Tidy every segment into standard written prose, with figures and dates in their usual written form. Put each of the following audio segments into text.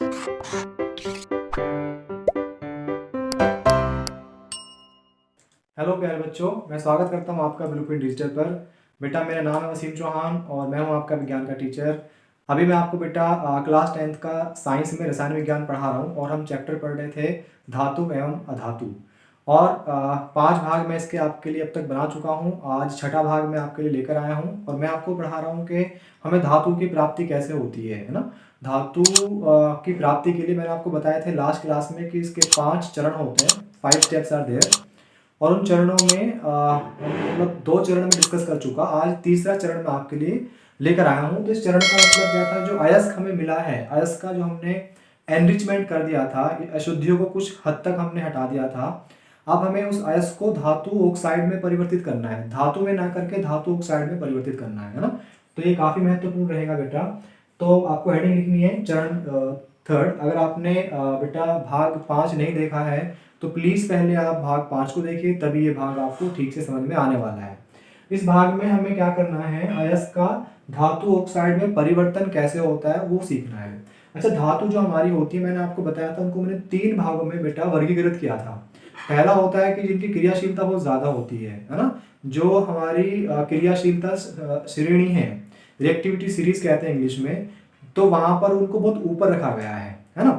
Hello प्यारे बच्चों, मैं स्वागत करता हूँ आपका ब्लूप्रिंट डिजिटल पर। बेटा मेरा नाम है वसीम चौहान और मैं हूँ आपका विज्ञान का टीचर। अभी मैं आपको बेटा क्लास 10th का साइंस में रसायन विज्ञान पढ़ा रहा हूँ और हम चैप्टर पढ़ रहे थे धातु एवं अधातु। और 5 भाग मैं इसके आपके लिए अब तक बना चुका हूँ। आज छठा भाग मैं आपके लिए लेकर आया हूँ और मैं आपको पढ़ा रहा हूँ कि हमें धातु की प्राप्ति कैसे होती है ना। धातु की प्राप्ति के लिए मैंने आपको बताया थे लास्ट क्लास में कि इसके 5 चरण होते हैं, 5 स्टेप्स आर देयर। और उन चरणों में मतलब 2 चरण में डिस्कस कर चुका, आज तीसरा चरण मैं आपके लिए लेकर आया हूँ। तो इस चरण का मतलब क्या था, जो अयस्क हमें मिला है, अयस्क का जो हमने एनरिचमेंट कर दिया था, अशुद्धियों को कुछ हद तक हमने हटा दिया था। अब हमें उस अयस्क को धातु ऑक्साइड में परिवर्तित करना है, धातु में ना करके धातु ऑक्साइड में परिवर्तित करना है ना। तो ये काफ़ी महत्वपूर्ण रहेगा बेटा। तो आपको हेडिंग लिखनी है चरण थर्ड। अगर आपने बेटा भाग 5 नहीं देखा है तो प्लीज़ पहले आप भाग 5 को देखिए, तभी ये भाग आपको ठीक से समझ में आने वाला है। इस भाग में हमें क्या करना है, अयस्क का धातु ऑक्साइड में परिवर्तन कैसे होता है वो सीखना है। अच्छा, धातु जो हमारी होती है, मैंने आपको बताया था, उनको मैंने 3 भागों में बेटा वर्गीकृत किया था। पहला होता है कि जिनकी क्रियाशीलता बहुत ज़्यादा होती है ना, जो हमारी क्रियाशीलता श्रेणी है, रिएक्टिविटी सीरीज कहते हैं इंग्लिश में, तो वहाँ पर उनको बहुत ऊपर रखा गया है ना।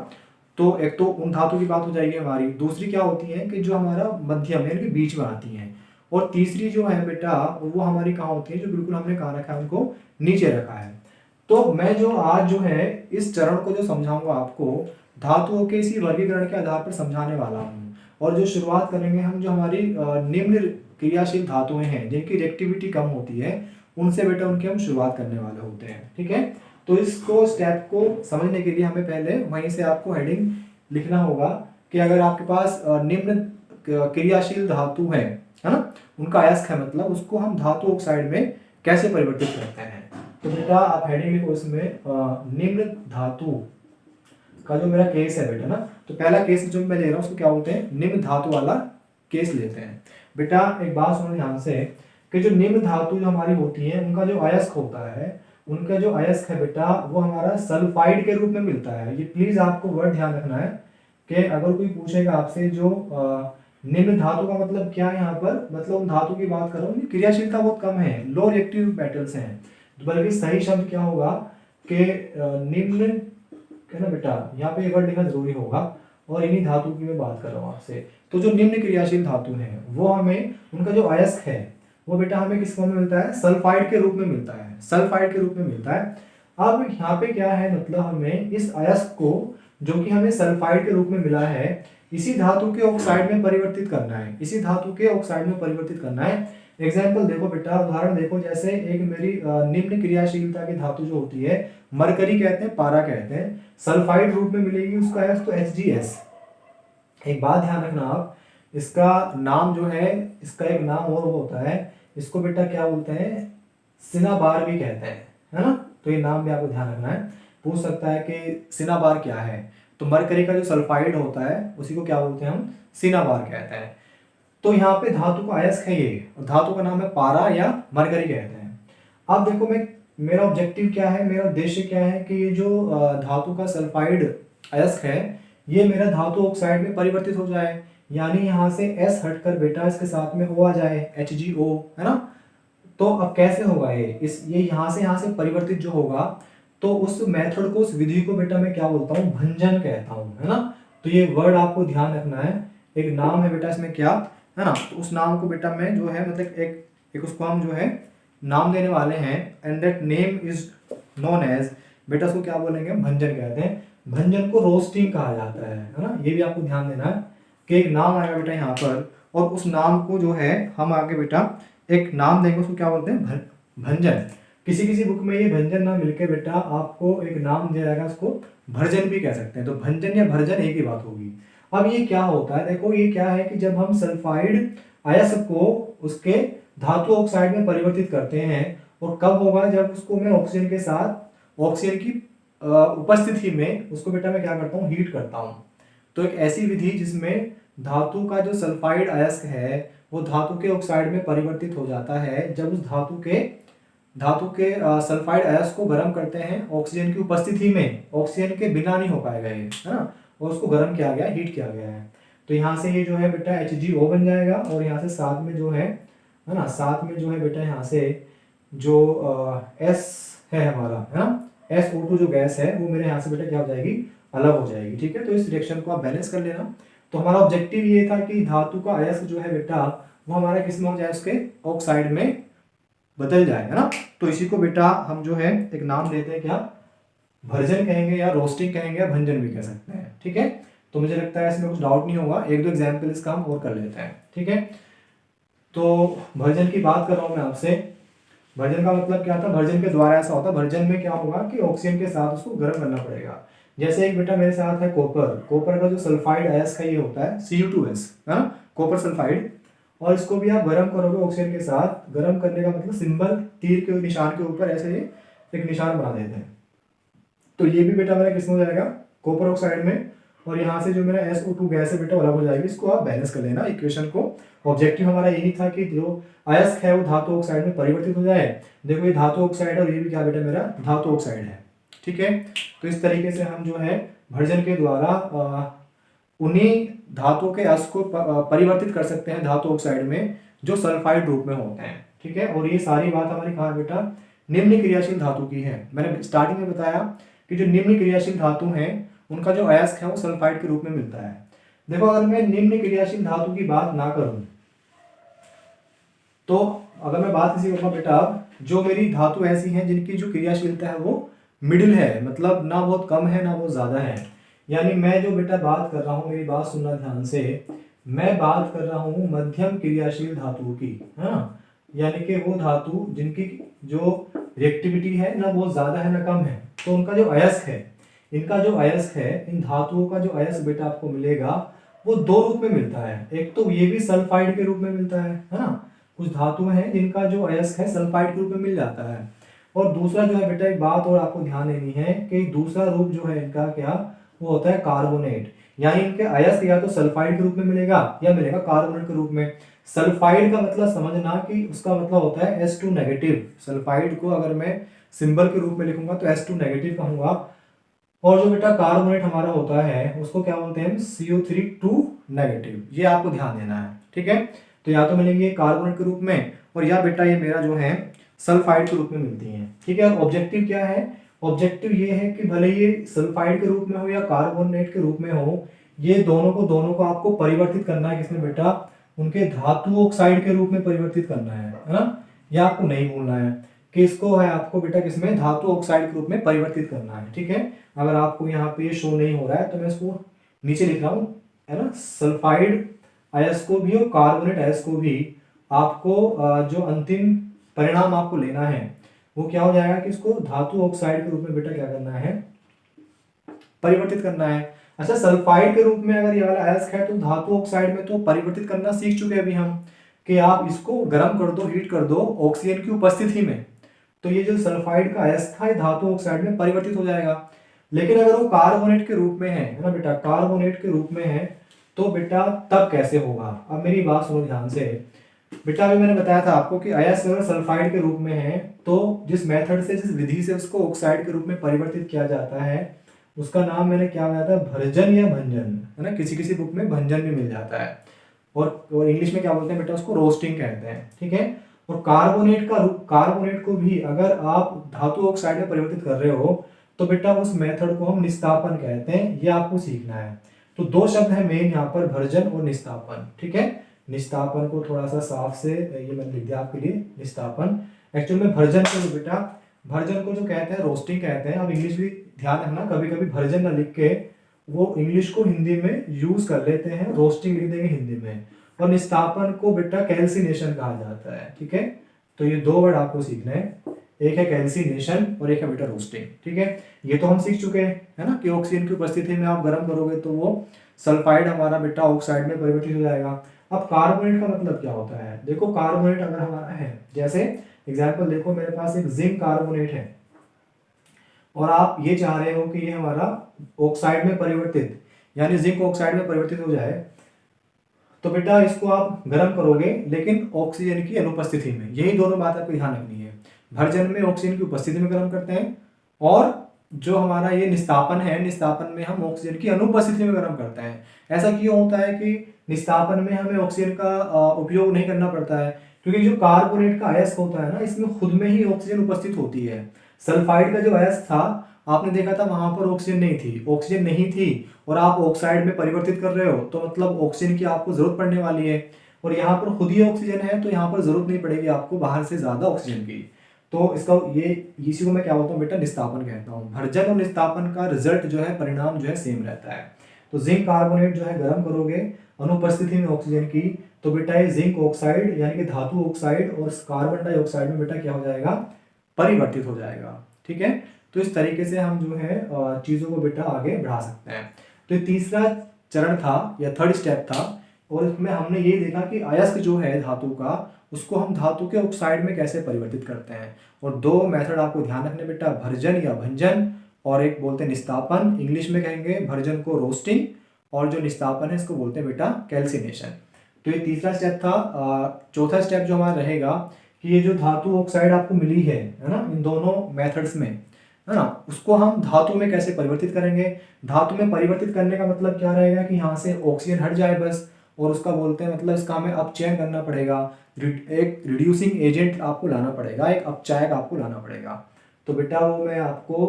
तो एक तो उन धातु की बात हो जाएगी हमारी। दूसरी क्या होती है कि जो हमारा मध्यम यानी कि बीच में आती हैं। और तीसरी जो है बेटा वो हमारी कहाँ होती है, जो बिल्कुल हमने कहाँ रखा है, उनको नीचे रखा है। तो मैं जो आज जो है इस चरण को जो समझाऊंगा आपको, धातुओं के इसी वर्गीकरण के आधार पर समझाने वाला हूँ। और जो शुरुआत करेंगे हम, जो हमारी निम्न क्रियाशील धातुएं हैं जिनकी रिएक्टिविटी कम होती है, उनसे बेटा उनकी हम शुरुआत करने वाले होते हैं। ठीक है, तो इसको स्टेप को समझने के लिए हमें पहले वहीं से आपको हेडिंग लिखना होगा कि अगर आपके पास निम्न क्रियाशील धातु है ना, उनका अयस्क है, मतलब उसको हम धातु ऑक्साइड में कैसे परिवर्तित करते हैं। तो बेटा आप हेडिंग लिखो इसमें निम्न धातु का जो मेरा केस है बेटा ना। तो पहला केस जो मैं ले रहा हूँ उसको क्या बोलते हैं, निम्न धातु वाला केस लेते हैं। बेटा एक बात सुनो ध्यान से कि जो निम्न धातु जो हमारी होती है, उनका जो अयस्क होता है, उनका जो अयस्क है बेटा वो हमारा सल्फाइड के रूप में मिलता है। ये प्लीज आपको वर्ड ध्यान रखना है कि अगर कोई पूछेगा आपसे जो निम्न धातु का मतलब क्या है, यहाँ पर मतलब उन धातु की बात कर रहा हूँ क्रियाशीलता बहुत कम है, लो रिएक्टिव मेटल्स हैं। तो बल्कि सही शब्द क्या होगा कि निम्न है ना बेटा, यहाँ पे वर्ड लिखना जरूरी होगा। और इन्हीं धातु की मैं बात कर रहा हूँ आपसे। तो जो निम्न क्रियाशील धातु है वो हमें, उनका जो अयस्क है वो बेटा हमें किस फॉर्म में मिलता है, सल्फाइड के रूप में मिलता है, सल्फाइड के रूप में मिलता है। अब यहाँ पे क्या है, मतलब हमें इस अयस्क को जो कि हमें सल्फाइड के रूप में मिला है, इसी धातु के ऑक्साइड में परिवर्तित करना है, इसी धातु के ऑक्साइड में परिवर्तित करना है। एग्जाम्पल देखो बेटा, उदाहरण देखो, जैसे एक मेरी निम्न क्रियाशीलता की धातु जो होती है, मरकरी कहते हैं, पारा कहते हैं, सल्फाइड रूप में मिलेगी, उसका है तो HgS। एक बात ध्यान रखना आप, इसका नाम जो है, इसका एक नाम और होता है, इसको बेटा क्या बोलते हैं, सिनाबार भी कहते हैं, है ना। तो ये नाम भी आपको ध्यान रखना है, पूछ सकता है कि सिनाबार क्या है। तो मरकरी का जो सल्फाइड होता है उसी को क्या बोलते हैं, हम सिनाबार कहते हैं। तो यहाँ पे धातु का अयस्क है ये, और धातु का नाम है पारा या मरकरी कहते हैं। अब देखो मैं, मेरा ऑब्जेक्टिव क्या है, मेरा उद्देश्य क्या है कि ये जो धातु का सल्फाइड अयस्क है, ये मेरा धातु ऑक्साइड में परिवर्तित हो जाए, यानी यहाँ से S हटकर बेटा इसके साथ में O आ जाए, HgO, है ना। तो अब कैसे होगा ये यहाँ से परिवर्तित जो होगा, तो उस मेथड को, उस विधि को बेटा मैं क्या बोलता हूँ, भंजन कहता हूँ, है ना। तो ये वर्ड आपको ध्यान रखना है, एक नाम है बेटा इसमें क्या, है ना। तो उस नाम को बेटा मैं जो है, मतलब एक उसको हम जो है नाम देने वाले हैं, and that name is known as, बेटा उसको क्या बोलेंगे, भंजन कहते हैं। भंजन को रोस्टिंग कहा जाता है ना। ये भी आपको ध्यान देना है कि एक नाम आएगा बेटा यहाँ पर, और उस नाम को जो है हम आगे बेटा एक नाम देंगे, उसको क्या बोलते हैं, भंजन। किसी किसी बुक में ये भंजन ना मिलके बेटा आपको एक नाम दिया जाएगा, उसको भर्जन भी कह सकते हैं। तो भंजन या भर्जन एक ही बात होगी। अब ये क्या होता है, देखो ये क्या है कि जब हम सल्फाइड अयस्क को उसके धातु ऑक्साइड में परिवर्तित करते हैं, और कब होगा, जब उसको मैं ऑक्सीजन के साथ, ऑक्सीजन की उपस्थिति में उसको बेटा मैं क्या करता हूँ, हीट करता हूँ। तो एक ऐसी विधि जिसमें धातु का जो सल्फाइड अयस्क है वो धातु के ऑक्साइड में परिवर्तित हो जाता है, जब उस धातु के धातु के सल्फाइड आयस को गर्म करते हैं ऑक्सीजन की उपस्थिति में, ऑक्सीजन के बिना नहीं हो पाएगा ये, है ना, और उसको गर्म किया गया, हीट किया गया है। तो यहाँ से ये जो है बेटा HgO बन जाएगा, और यहाँ से साथ में जो है ना, साथ में जो है बेटा यहाँ से जो S है हमारा, है ना, SO2 जो गैस है वो मेरे यहाँ से बेटा क्या हो जाएगी, अलग हो जाएगी। ठीक है, तो इस रिएक्शन को आप बैलेंस कर लेना। तो हमारा ऑब्जेक्टिव ये था कि धातु का अयस्क जो है बेटा वो हमारा किस में हो जाए, उसके ऑक्साइड में बदल जाए, है ना। तो इसी को बेटा हम जो है एक नाम देते हैं, क्या, भर्जन कहेंगे या रोस्टिंग कहेंगे या भंजन भी कह सकते हैं। ठीक है, तो मुझे लगता है इसमें कुछ डाउट नहीं होगा, एक दो एग्जाम्पल इसका हम और कर लेते हैं। ठीक है, तो भर्जन की बात कर रहा हूँ मैं आपसे। भर्जन का मतलब क्या था, भर्जन के द्वारा ऐसा होता है, भर्जन में क्या होगा कि ऑक्सीजन के साथ उसको गर्म करना पड़ेगा। जैसे एक बेटा मेरे साथ है कॉपर, कॉपर का जो सल्फाइड अयस्क है ये होता है Cu2S, है ना, कॉपर सल्फाइड, और इसको भी आप गर्म करोगे ऑक्सीजन के साथ। गर्म करने का मतलब सिंबल तीर के निशान के ऊपर ऐसे एक निशान बना देते हैं। तो ये भी बेटा मेरा किसमें हो जाएगा, कॉपर ऑक्साइड में, और यहाँ से जो मेरा SO2 गैस है बेटा अलग हो जाएगी। इसको आप बैलेंस कर लेना इक्वेशन को। ऑब्जेक्टिव हमारा यही था कि जो अयस्क है वो धातु ऑक्साइड में परिवर्तित हो जाए। देखो ये धातु ऑक्साइड है और ये भी क्या बेटा मेरा धातु ऑक्साइड है। ठीक है, तो इस तरीके से हम जो है भर्जन के द्वारा उन्हीं धातुओं के अयस्क को परिवर्तित कर सकते हैं धातु ऑक्साइड में जो सल्फाइड रूप में होते हैं। ठीक है, और ये सारी बात हमारी कहाँ बेटा, निम्न क्रियाशील धातु की है। मैंने स्टार्टिंग में बताया कि जो निम्न क्रियाशील धातु हैं उनका जो अयस्क है वो सल्फाइड के रूप में मिलता है। देखो अगर मैं निम्न क्रियाशील धातु की बात ना करूं, तो अगर मैं बात इसी करूंगा बेटा, जो मेरी धातु ऐसी हैं जिनकी जो क्रियाशीलता है वो मिडिल है, मतलब ना बहुत कम है ना बहुत ज्यादा है। यानी मैं जो बेटा बात कर रहा हूँ, मेरी बात सुनना ध्यान से, मैं बात कर रहा हूँ मध्यम क्रियाशील धातुओं की, हाँ, यानी कि वो धातु जिनकी जो रिएक्टिविटी है ना बहुत ज्यादा है ना कम है। तो उनका जो अयस्क है, इनका जो अयस्क है, इन धातुओं का जो अयस्क बेटा आपको मिलेगा वो दो रूप में मिलता है। एक तो ये भी सल्फाइड के रूप में मिलता है ना, कुछ धातुएं हैं जिनका जो अयस्क है सल्फाइड के रूप में मिल जाता है। और दूसरा जो है बेटा एक बात और आपको ध्यान देनी है कि दूसरा रूप जो है इनका क्या, वो होता है कार्बोनेट। यानी इनके अयस्क या तो सल्फाइड के रूप में मिलेगा या मिलेगा कार्बोनेट के रूप में। सल्फाइड का मतलब समझना कि उसका मतलब होता है S2 नेगेटिव। सल्फाइड को अगर मैं सिंबल के रूप में लिखूंगा तो S2 नेगेटिव कहूंगा, और जो बेटा कार्बोनेट हमारा होता है उसको क्या बोलते हैं, CO3 नेगेटिव। ये आपको ध्यान देना है। ठीक है, तो या तो मिलेंगे कार्बोनेट के रूप में, और या बेटा ये मेरा जो है सल्फाइड के रूप में मिलती हैं। ठीक है, ऑब्जेक्टिव क्या है, ऑब्जेक्टिव ये है कि भले ये सल्फाइड के रूप में हो या कार्बोनेट के रूप में हो, ये दोनों को आपको परिवर्तित करना है किसमें बेटा, उनके धातु ऑक्साइड के रूप में परिवर्तित करना है ना। यह आपको नहीं भूलना है कि इसको है आपको बेटा किसमें, धातु ऑक्साइड के रूप में परिवर्तित करना है। ठीक है, अगर आपको यहाँ पे ये शो नहीं हो रहा है तो मैं इसको नीचे लिख रहा हूँ, है ना, सल्फाइड अयस्क को भी और कार्बोनेट अयस्क को भी आपको जो अंतिम परिणाम आपको लेना है वो क्या हो जाएगा कि इसको धातु ऑक्साइड के रूप में बेटा क्या करना है, परिवर्तित करना है। अच्छा, सल्फाइड के रूप में अगर ये वाला अयस्क है तो धातु ऑक्साइड में तो परिवर्तित करना सीख चुके हैं अभी हम, कि आप इसको गर्म कर दो, हीट कर दो ऑक्सीजन की उपस्थिति में, तो ये जो सल्फाइड का अयस्क था धातु ऑक्साइड में परिवर्तित हो जाएगा। लेकिन अगर वो कार्बोनेट के रूप में है ना बेटा, कार्बोनेट के रूप में है तो बेटा तब कैसे होगा। अब मेरी बात सुनो ध्यान से बेटा, अभी मैंने बताया था आपको कि अयस्क अगर सल्फाइड के रूप में है तो जिस मेथड से, जिस विधि से उसको ऑक्साइड के रूप में परिवर्तित किया जाता है उसका नाम मैंने क्या बताया था, भर्जन या भंजन, है ना। किसी किसी बुक में भंजन भी मिल जाता है, और इंग्लिश में क्या बोलते हैं बेटा, उसको रोस्टिंग कहते हैं। ठीक है, और कार्बोनेट को भी अगर आप धातु ऑक्साइड में परिवर्तित कर रहे हो तो बेटा उस मेथड को हम निस्तापन कहते हैं। ये आपको सीखना है। तो दो शब्द है मेन यहाँ पर, भर्जन और निस्तापन। ठीक है, निस्तापन को थोड़ा सा साफ से ये मैंने लिख दिया आपके लिए, निस्तापन। एक्चुअल में भर्जन को जो बेटा, भर्जन को जो कहते हैं रोस्टिंग कहते हैं। अब इंग्लिश भी ध्यान रखना, कभी कभी भर्जन ना लिख के वो इंग्लिश को हिंदी में यूज कर लेते हैं, रोस्टिंग लिख देंगे हिंदी में। और निस्तापन को बेटा कैल्सिनेशन कहा जाता है। ठीक है, तो ये दो वर्ड आपको सीखना है, एक है कैल्सिनेशन और एक है बेटा रोस्टिंग। ठीक है, ये तो हम सीख चुके हैं, है ना, कि ऑक्सीजन की उपस्थिति में आप गर्म करोगे तो वो सल्फाइड हमारा बेटा ऑक्साइड में परिवर्तित हो जाएगा। अब कार्बोनेट का मतलब क्या होता है, देखो कार्बोनेट अगर हमारा है, जैसे एग्जाम्पल देखो मेरे पास एक जिंक कार्बोनेट है और आप ये चाह रहे हो कि ये हमारा ऑक्साइड में परिवर्तित, यानी जिंक ऑक्साइड में परिवर्तित हो जाए, तो बेटा इसको आप गर्म करोगे लेकिन ऑक्सीजन की अनुपस्थिति में। यही दोनों बात आपको ध्यान रखनी है। भरजन में ऑक्सीजन की उपस्थिति में गर्म करते हैं, और जो हमारा ये निस्तापन है, निस्तापन में हम ऑक्सीजन की अनुपस्थिति में गर्म करते हैं। ऐसा क्यों होता है कि निस्तापन में हमें ऑक्सीजन का उपयोग नहीं करना पड़ता है? क्योंकि जो कार्बोनेट का अयस्क होता है ना, इसमें खुद में ही ऑक्सीजन उपस्थित होती है। सल्फाइड का जो अयस्क था, आपने देखा था वहां पर ऑक्सीजन नहीं थी, ऑक्सीजन नहीं थी और आप ऑक्साइड में परिवर्तित कर रहे हो, तो मतलब ऑक्सीजन की आपको जरूरत पड़ने वाली है। और यहाँ पर खुद ही ऑक्सीजन है, तो यहाँ पर जरूरत नहीं पड़ेगी आपको बाहर से ज्यादा ऑक्सीजन की। तो इसका ये इसी को मैं क्या बोलता हूँ बेटा, निस्तापन कहता हूँ। भरजन और निस्तापन का रिजल्ट जो है, परिणाम जो है सेम रहता है। तो जिंक कार्बोनेट जो है गर्म करोगे अनुपस्थिति में ऑक्सीजन की, तो बेटा ये जिंक ऑक्साइड यानी कि धातु ऑक्साइड और कार्बन डाइऑक्साइड में बेटा क्या हो जाएगा, परिवर्तित हो जाएगा। ठीक है, तो इस तरीके से हम जो है चीज़ों को बेटा आगे बढ़ा सकते हैं। तो ये तीसरा चरण था या थर्ड स्टेप था, और इसमें हमने ये देखा कि अयस्क जो है धातु का, उसको हम धातु के ऑक्साइड में कैसे परिवर्तित करते हैं। और दो मेथड आपको ध्यान रखने बेटा, भरजन या भंजन, और एक बोलते हैं निस्तापन, इंग्लिश में कहेंगे भरजन को रोस्टिंग, और जो निस्तापन है इसको बोलते हैं बेटा कैल्सिनेशन। तो ये तीसरा स्टेप था। चौथा स्टेप जो हमारा रहेगा कि ये जो धातु ऑक्साइड आपको मिली है ना, इन दोनों मेथड्स में, है ना, उसको हम धातु में कैसे परिवर्तित करेंगे। धातु में परिवर्तित करने का मतलब क्या रहेगा कि यहाँ से ऑक्सीजन हट जाए बस, और उसका बोलते हैं मतलब इसका हमें अपचयन करना पड़ेगा, एक रिड्यूसिंग एजेंट आपको लाना पड़ेगा, एक अपचायक आपको लाना पड़ेगा। तो बेटा वो मैं आपको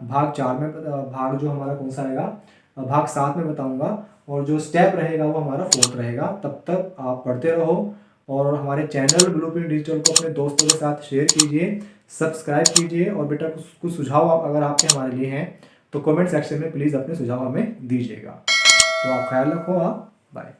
भाग 4 में भाग जो हमारा कौन सा आएगा, भाग 7 में बताऊंगा, और जो स्टेप रहेगा वो हमारा 4th रहेगा। तब तक आप पढ़ते रहो और हमारे चैनल ब्लूप्रिंट डिजिटल को अपने दोस्तों के साथ शेयर कीजिए, सब्सक्राइब कीजिए, और बेटा कुछ सुझाव अगर आपके हमारे लिए हैं तो कमेंट सेक्शन में प्लीज़ अपने सुझाव हमें दीजिएगा। तो आप ख्याल रखो, आप बाय।